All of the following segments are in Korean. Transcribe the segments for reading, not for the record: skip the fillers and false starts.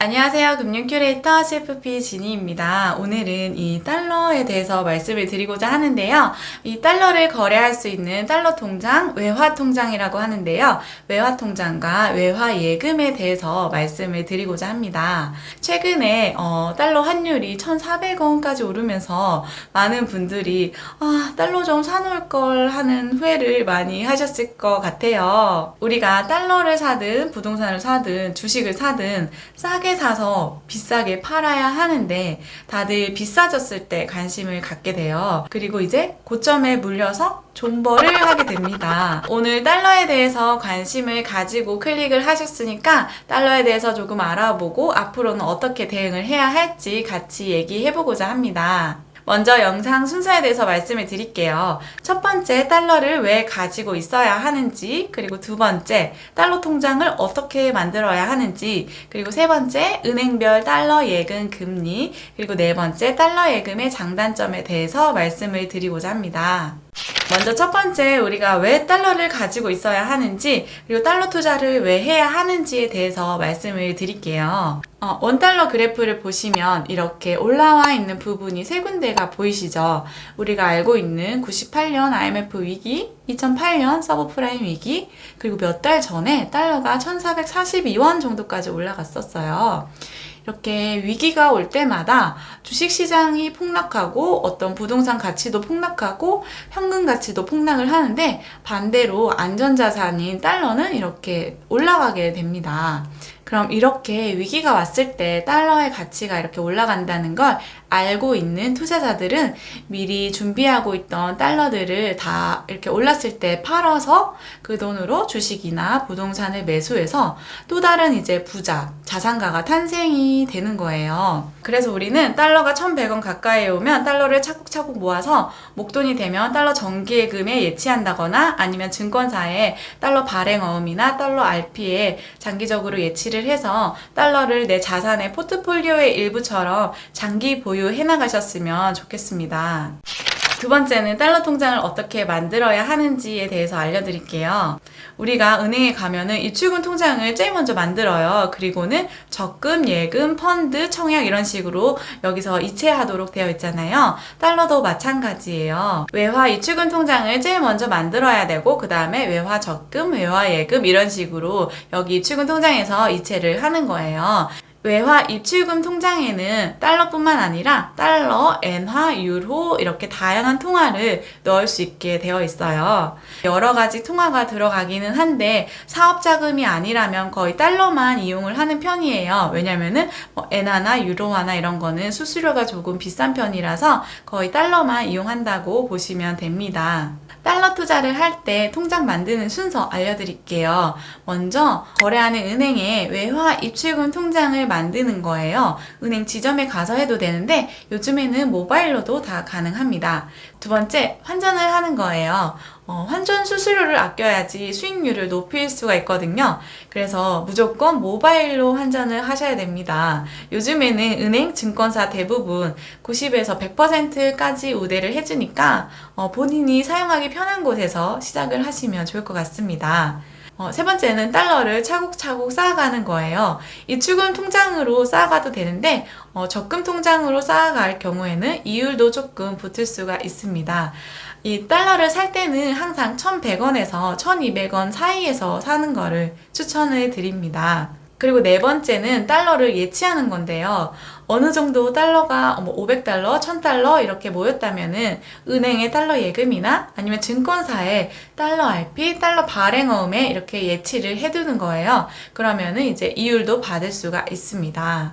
안녕하세요. 금융 큐레이터 CFP 진희입니다. 오늘은 이 달러에 대해서 말씀을 드리고자 하는데요. 이 달러를 거래할 수 있는 달러 통장, 외화 통장이라고 하는데요. 외화 통장과 외화 예금에 대해서 말씀을 드리고자 합니다. 최근에 달러 환율이 1,400원까지 오르면서 많은 분들이 달러 좀 사놓을 걸 하는 후회를 많이 하셨을 것 같아요. 우리가 달러를 사든 부동산을 사든 주식을 사든 싸게 사서 비싸게 팔아야 하는데 다들 비싸졌을 때 관심을 갖게 돼요. 그리고 이제 고점에 물려서 존버를 하게 됩니다. 오늘 달러에 대해서 관심을 가지고 클릭을 하셨으니까 달러에 대해서 조금 알아보고 앞으로는 어떻게 대응을 해야 할지 같이 얘기해보고자 합니다. 먼저 영상 순서에 대해서 말씀을 드릴게요. 첫 번째, 달러를 왜 가지고 있어야 하는지, 그리고 두 번째, 달러 통장을 어떻게 만들어야 하는지, 그리고 세 번째, 은행별 달러 예금 금리, 그리고 네 번째, 달러 예금의 장단점에 대해서 말씀을 드리고자 합니다. 먼저 첫 번째, 우리가 왜 달러를 가지고 있어야 하는지, 그리고 달러 투자를 왜 해야 하는지에 대해서 말씀을 드릴게요. 원달러 그래프를 보시면 이렇게 올라와 있는 부분이 세 군데가 보이시죠? 우리가 알고 있는 98년 IMF 위기, 2008년 서브프라임 위기, 그리고 몇 달 전에 달러가 1442원 정도까지 올라갔었어요. 이렇게 위기가 올 때마다 주식시장이 폭락하고 어떤 부동산 가치도 폭락하고 현금 가치도 폭락을 하는데 반대로 안전자산인 달러는 이렇게 올라가게 됩니다. 그럼 이렇게 위기가 왔을 때 달러의 가치가 이렇게 올라간다는 걸 알고 있는 투자자들은 미리 준비하고 있던 달러들을 다 이렇게 올랐을 때 팔아서 그 돈으로 주식이나 부동산을 매수해서 또 다른 이제 부자, 자산가가 탄생이 되는 거예요. 그래서 우리는 달러가 1,100원 가까이 오면 달러를 차곡차곡 모아서 목돈이 되면 달러 정기예금에 예치한다거나 아니면 증권사에 달러 발행어음이나 달러 RP에 장기적으로 예치를 해서 달러를 내 자산의 포트폴리오의 일부처럼 장기 보유해 나가셨으면 좋겠습니다. 두 번째는 달러 통장을 어떻게 만들어야 하는지에 대해서 알려드릴게요. 우리가 은행에 가면은 입출금 통장을 제일 먼저 만들어요. 그리고는 적금, 예금, 펀드, 청약 이런 식으로 여기서 이체하도록 되어 있잖아요. 달러도 마찬가지예요. 외화 입출금 통장을 제일 먼저 만들어야 되고 그 다음에 외화 적금, 외화 예금 이런 식으로 여기 입출금 통장에서 이체를 하는 거예요. 외화 입출금 통장에는 달러뿐만 아니라 달러, 엔화, 유로 이렇게 다양한 통화를 넣을 수 있게 되어 있어요. 여러 가지 통화가 들어가기는 한데 사업 자금이 아니라면 거의 달러만 이용을 하는 편이에요. 왜냐면은 엔화나 유로화나 이런 거는 수수료가 조금 비싼 편이라서 거의 달러만 이용한다고 보시면 됩니다. 달러 투자를 할 때 통장 만드는 순서 알려드릴게요. 먼저 거래하는 은행에 외화 입출금 통장을 만드는 거예요. 은행 지점에 가서 해도 되는데 요즘에는 모바일로도 다 가능합니다. 두 번째, 환전을 하는 거예요. 환전 수수료를 아껴야지 수익률을 높일 수가 있거든요. 그래서 무조건 모바일로 환전을 하셔야 됩니다. 요즘에는 은행, 증권사 대부분 90에서 100%까지 우대를 해주니까 본인이 사용하기 편한 곳에서 시작을 하시면 좋을 것 같습니다. 세 번째는 달러를 차곡차곡 쌓아가는 거예요. 입출금 통장으로 쌓아가도 되는데 적금 통장으로 쌓아갈 경우에는 이율도 조금 붙을 수가 있습니다. 이 달러를 살 때는 항상 1,100원에서 1,200원 사이에서 사는 거를 추천을 드립니다. 그리고 네 번째는 달러를 예치하는 건데요. 어느 정도 달러가 500달러, 1000달러 이렇게 모였다면은 은행의 달러 예금이나 아니면 증권사에 달러 RP, 달러 발행어음에 이렇게 예치를 해두는 거예요. 그러면은 이제 이율도 받을 수가 있습니다.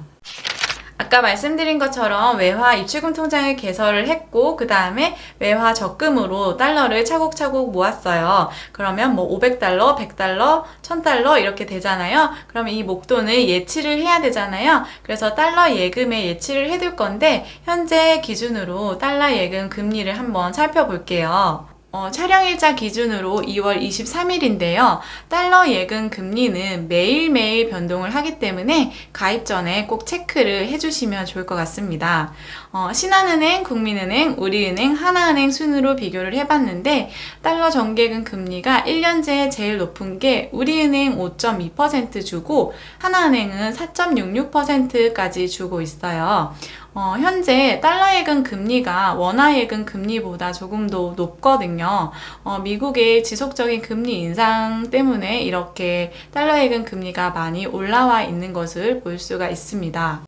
아까 말씀드린 것처럼 외화 입출금 통장을 개설을 했고 그 다음에 외화 적금으로 달러를 차곡차곡 모았어요. 그러면 500달러, 100달러, 1000달러 이렇게 되잖아요. 그러면 이 목돈을 예치를 해야 되잖아요. 그래서 달러 예금에 예치를 해둘 건데 현재 기준으로 달러 예금 금리를 한번 살펴볼게요. 촬영일자 기준으로 2월 23일인데요. 달러 예금 금리는 매일매일 변동을 하기 때문에 가입 전에 꼭 체크를 해주시면 좋을 것 같습니다. 신한은행, 국민은행, 우리은행, 하나은행 순으로 비교를 해봤는데 달러 정기예금 금리가 1년제 제일 높은 게 우리은행 5.2% 주고 하나은행은 4.66%까지 주고 있어요. 현재 달러 예금 금리가 원화 예금 금리보다 조금 더 높거든요. 미국의 지속적인 금리 인상 때문에 이렇게 달러 예금 금리가 많이 올라와 있는 것을 볼 수가 있습니다.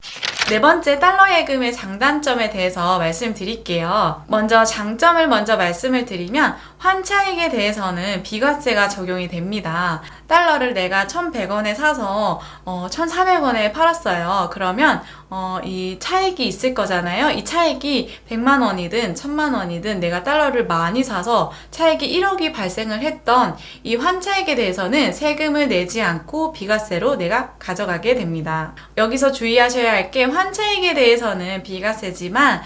네 번째, 달러 예금의 장단점에 대해서 말씀드릴게요. 먼저 장점을 말씀을 드리면 환차익에 대해서는 비과세가 적용이 됩니다. 달러를 내가 1,100원에 사서 1,400원에 팔았어요. 그러면 이 차익이 있을 거잖아요. 이 차익이 100만 원이든 1,000만 원이든 내가 달러를 많이 사서 차익이 1억이 발생을 했던 이 환차익에 대해서는 세금을 내지 않고 비과세로 내가 가져가게 됩니다. 여기서 주의하셔야 할 게 환차익에 대해서는 비과세지만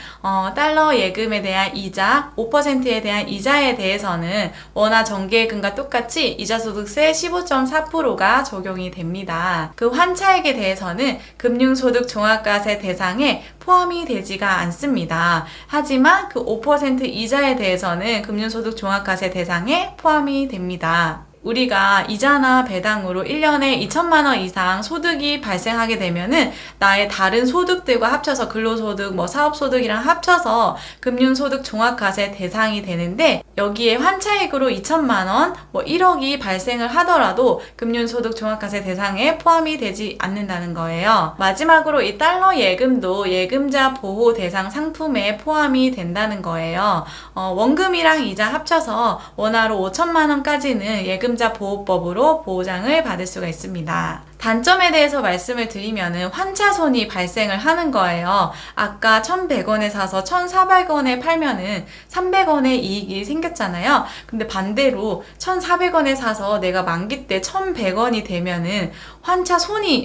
달러 예금에 대한 이자, 5%에 대한 이자에 대해서는 원화 정기예금과 똑같이 이자소득세 15.4%가 적용이 됩니다. 그 환차익에 대해서는 금융소득 종합과세 대상에 포함이 되지가 않습니다. 하지만 그 5% 이자에 대해서는 금융소득 종합과세 대상에 포함이 됩니다. 우리가 이자나 배당으로 1년에 2천만 원 이상 소득이 발생하게 되면은 나의 다른 소득들과 합쳐서 근로소득, 사업소득이랑 합쳐서 금융소득 종합과세 대상이 되는데 여기에 환차익으로 2천만 원, 1억이 발생을 하더라도 금융소득 종합과세 대상에 포함이 되지 않는다는 거예요. 마지막으로 이 달러 예금도 예금자 보호 대상 상품에 포함이 된다는 거예요. 원금이랑 이자 합쳐서 원화로 5천만 원까지는 예금자 보호법으로 보장을 받을 수가 있습니다. 단점에 대해서 말씀을 드리면은 환차손이 발생을 하는 거예요. 아까 1,100원에 사서 1,400원에 팔면은 300원의 이익이 생겼잖아요. 근데 반대로 1,400원에 사서 내가 만기 때 1,100원이 되면은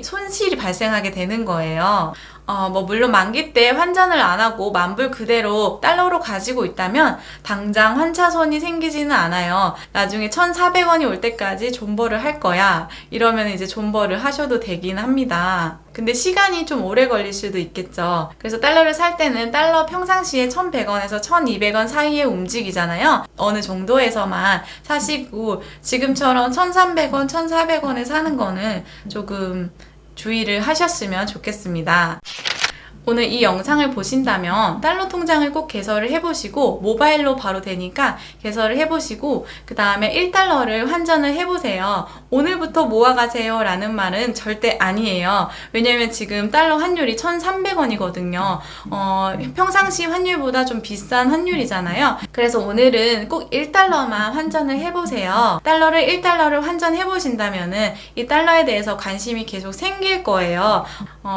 손실이 발생하게 되는 거예요. 물론 만기 때 환전을 안 하고 만불 그대로 달러로 가지고 있다면 당장 환차손이 생기지는 않아요. 나중에 1,400원이 올 때까지 존버를 할 거야. 이러면 이제 존버를 하셔도 되긴 합니다. 근데 시간이 좀 오래 걸릴 수도 있겠죠. 그래서 달러를 살 때는 달러 평상시에 1,100원에서 1,200원 사이에 움직이잖아요. 어느 정도에서만 사시고 지금처럼 1,300원, 1,400원에 사는 거는 조금 주의를 하셨으면 좋겠습니다. 오늘 이 영상을 보신다면 달러 통장을 꼭 개설을 해보시고 모바일로 바로 되니까 개설을 해보시고 그 다음에 1달러를 환전을 해보세요. 오늘부터 모아가세요 라는 말은 절대 아니에요. 왜냐면 지금 달러 환율이 1,300원이거든요. 평상시 환율보다 좀 비싼 환율이잖아요. 그래서 오늘은 꼭 1달러만 환전을 해보세요. 1달러를 환전해보신다면은 이 달러에 대해서 관심이 계속 생길 거예요.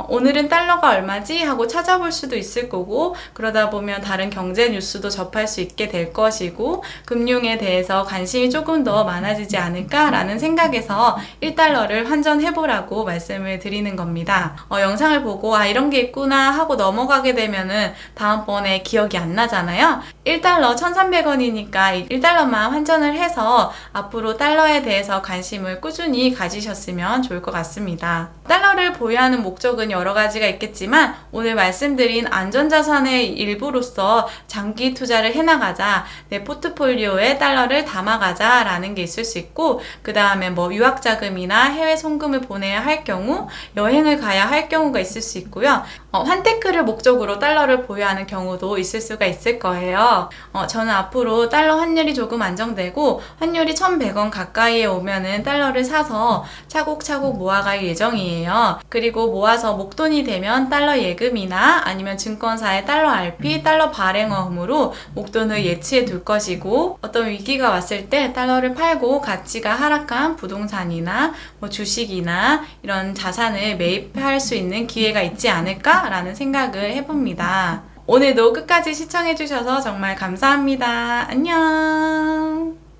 오늘은 달러가 얼마지? 하고 찾아볼 수도 있을 거고 그러다 보면 다른 경제 뉴스도 접할 수 있게 될 것이고 금융에 대해서 관심이 조금 더 많아지지 않을까라는 생각에서 1달러를 환전해보라고 말씀을 드리는 겁니다. 영상을 보고 이런 게 있구나 하고 넘어가게 되면은 다음번에 기억이 안 나잖아요. 1달러 1,300원이니까 1달러만 환전을 해서 앞으로 달러에 대해서 관심을 꾸준히 가지셨으면 좋을 것 같습니다. 달러를 보유하는 목적은 여러 가지가 있겠지만 오늘 말씀드린 안전자산의 일부로서 장기 투자를 해나가자, 내 포트폴리오에 달러를 담아가자 라는 게 있을 수 있고 그 다음에 유학자금이나 해외 송금을 보내야 할 경우, 여행을 가야 할 경우가 있을 수 있고요. 환테크를 목적으로 달러를 보유하는 경우도 있을 수가 있을 거예요. 저는 앞으로 달러 환율이 조금 안정되고 환율이 1,100원 가까이에 오면은 달러를 사서 차곡차곡 모아갈 예정이에요. 그리고 모아서 목돈이 되면 달러 예금이나 아니면 증권사의 달러 RP, 달러 발행어음으로 목돈을 예치해 둘 것이고 어떤 위기가 왔을 때 달러를 팔고 가치가 하락한 부동산이나 주식이나 이런 자산을 매입할 수 있는 기회가 있지 않을까라는 생각을 해봅니다. 오늘도 끝까지 시청해주셔서 정말 감사합니다. 안녕.